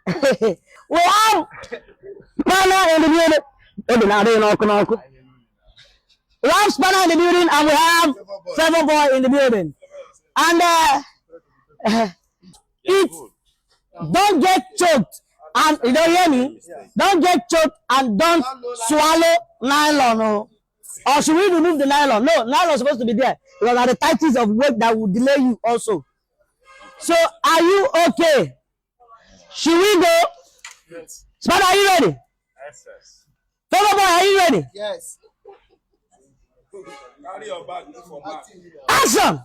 We have Spanner in the building. We have Spanner in the building and we have Favor Boy in the building. And it don't get choked. And you don't hear me? Don't get choked and don't swallow nylon. Or should we remove the nylon? No, nylon is supposed to be there. Because are the titles of weight that will delay you also. So are you okay? Should we go? Yes. Spanner, are you ready? Yes. Favor Boy, are you ready? Yes. Carry your bag for back. Action!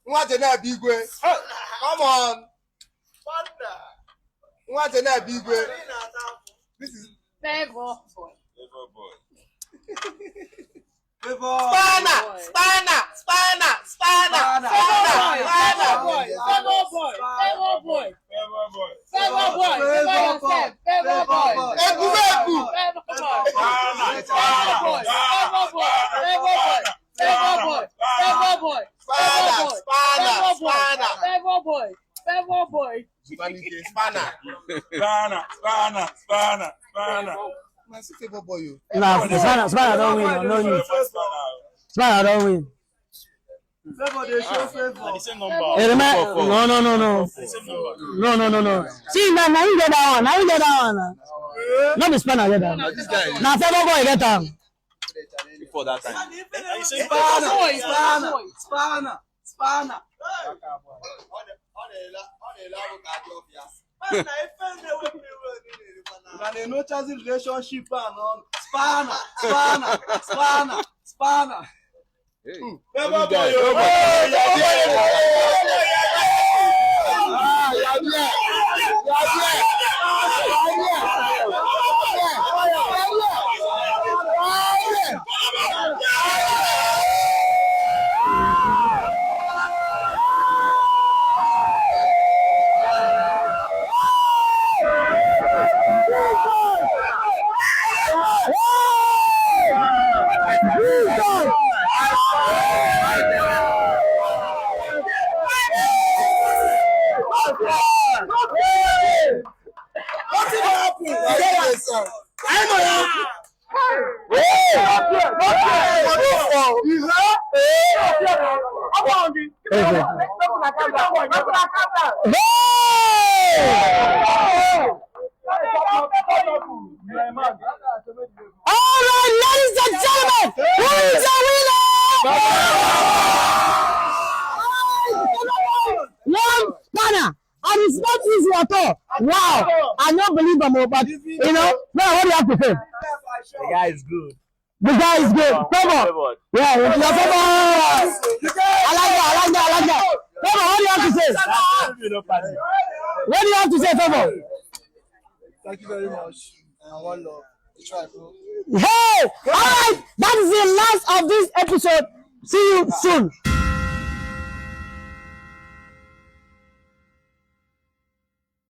Come on. This is Favor Boy. Spanner. Spanner don't win. No news. Spanner don't win. Hey, no. See, now you get that one. Not the Spanner get that one. Now Favor Boy get that one. Before that time. Spanner. No chasing relationship Spanner. Favor Boy. Alright, ladies and gentlemen, who is the winner? One Spanner, and it's not easy at all. Wow, I don't believe him, but you know, now what do you have to say? The guy is good. The guy is good. Favor. Yeah, your Favor. I like that. Favor, what do you have to say? What do you have to say, Favor? Thank you very much. One love. Try, bro. Hey! Alright! That is the last of this episode. See you soon.